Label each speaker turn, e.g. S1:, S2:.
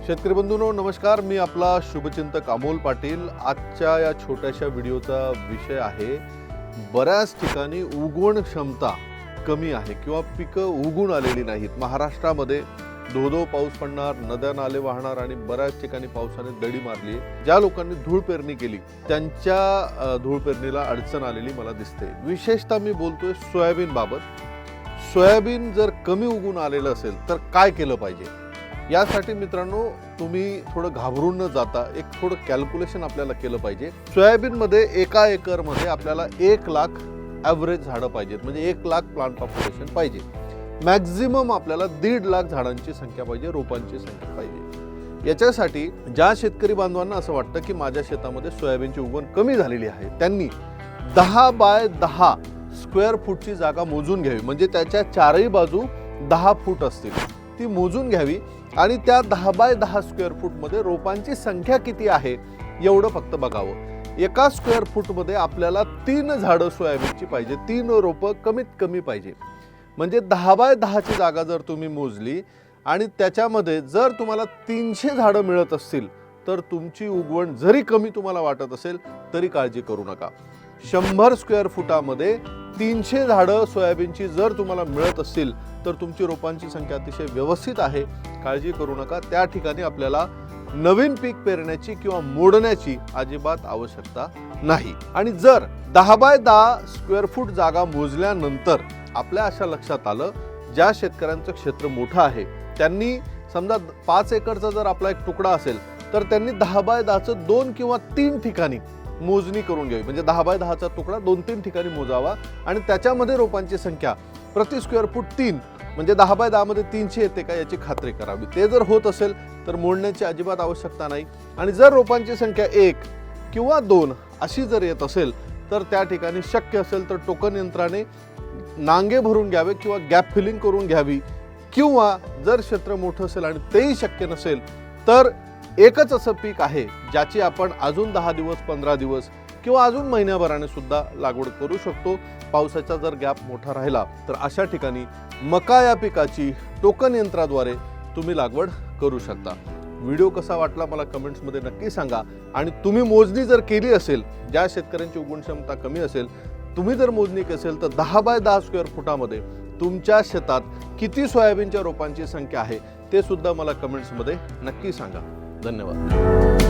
S1: शेतकरी बंधूंनो नमस्कार, मी आपला शुभचिंतक अमोल पाटील। आजच्या या छोट्याशा व्हिडिओचा विषय आहे, बऱ्याच ठिकाणी उगवण क्षमता कमी आहे किंवा पिकं उगून आलेली नाहीत। महाराष्ट्रामध्ये धो पाऊस पडणार, नद्या नाले वाहणार आणि बऱ्याच ठिकाणी पावसाने दडी मारली। ज्या लोकांनी धूळ पेरणी केली त्यांच्या धूळ पेरणीला अडचण आलेली मला दिसते। विशेषतः मी बोलतोय सोयाबीन बाबत। सोयाबीन जर कमी उगून आलेलं असेल तर काय केलं पाहिजे, यासाठी मित्रांनो तुम्ही थोडं घाबरून न जाता एक थोडं कॅल्क्युलेशन आपल्याला केलं पाहिजे। सोयाबीन मध्ये एका एकर मध्ये आपल्याला 1 लाख ॲव्हरेज झाडं पाहिजेत, म्हणजे 1 लाख प्लांट पॉप्युलेशन पाहिजे। मॅक्झिमम आपल्याला 1.5 लाख झाडांची संख्या पाहिजे, रोपांची संख्या पाहिजे। याच्यासाठी ज्या शेतकरी बांधवांना असं वाटतं की माझ्या शेतामध्ये सोयाबीनची उगवण कमी झालेली आहे, त्यांनी 10 बाय 10 स्क्वेअर फूटची जागा मोजून घ्यावी, म्हणजे त्याच्या चारही बाजू 10 फूट असतील, ती मोजून घ्यावी आणि त्या 10 बाय 10 स्क्वेअर फूट मध्ये रोपांची संख्या किती आहे एवढं फक्त बघावं। एका स्क्वेअर फूट मध्ये आपल्याला 3 झाडं सोयाबीनची पाहिजे, 3 रोपं कमीत कमी पाहिजे। म्हणजे 10 बाय 10 ची जागा जर तुम्ही मोजली आणि त्याच्यामध्ये जर तुम्हाला 300 झाडं मिळत असतील तर तुमची उगवण जरी कमी तुम्हाला वाटत असेल तरी काळजी करू नका। 100 स्क्वेअर फुटामध्ये 300 झाडं सोयाबीनची जर तुम्हाला मिळत असतील तर तुमची रोपांची संख्या अतिशय व्यवस्थित आहे, काळजी करू नका। त्या ठिकाणी आपल्याला नवीन पीक पेरण्याची किंवा मोडण्याची अजिबात आवश्यकता नाही। आणि जर 10 बाय 10 स्क्वेअर फूट जागा मोजल्यानंतर आपल्या अशा लक्षात आलं, ज्या शेतकऱ्यांचं क्षेत्र मोठं आहे त्यांनी समजा 5 एकरचा जर आपला एक तुकडा असेल तर त्यांनी 10 बाय 10चं 2 किंवा 3 ठिकाणी मोजणी करून घ्यावी, म्हणजे 10 बाय 10चा तुकडा 2-3 ठिकाणी मोजावा आणि त्याच्यामध्ये रोपांची संख्या प्रति स्क्वेअर फूट 3, म्हणजे 10 बाय 10 मध्ये 300 येते का याची खात्री करावी। ते जर होत असेल तर मोडण्याची अजिबात आवश्यकता नाही। आणि जर रोपांची संख्या 1 किंवा 2 अशी जर येत असेल तर त्या ठिकाणी शक्य असेल तर टोकन यंत्राने नांगे भरून घ्यावे किंवा गॅप फिलिंग करून घ्यावी, किंवा जर क्षेत्र मोठं असेल आणि तेही शक्य नसेल तर एकच असं पीक आहे ज्याची आपण अजून 10 दिवस 15 दिवस किंवा अजून महिन्याभराने सुद्धा लागवड करू शकतो। पावसाचा जर गॅप मोठा राहिला तर अशा ठिकाणी मका या पिकाची टोकन यंत्राद्वारे तुम्ही लागवड करू शकता। व्हिडिओ कसा वाटला मला कमेंट्समध्ये नक्की सांगा। आणि तुम्ही मोजणी जर केली असेल, ज्या शेतकऱ्यांची उगवण क्षमता कमी असेल, तुम्ही जर मोजणी केली असेल तर 10 बाय 10 स्क्वेअर फुटामध्ये तुमच्या शेतात किती सोयाबीनच्या रोपांची संख्या आहे ते सुद्धा मला कमेंट्समध्ये नक्की सांगा। धन्यवाद।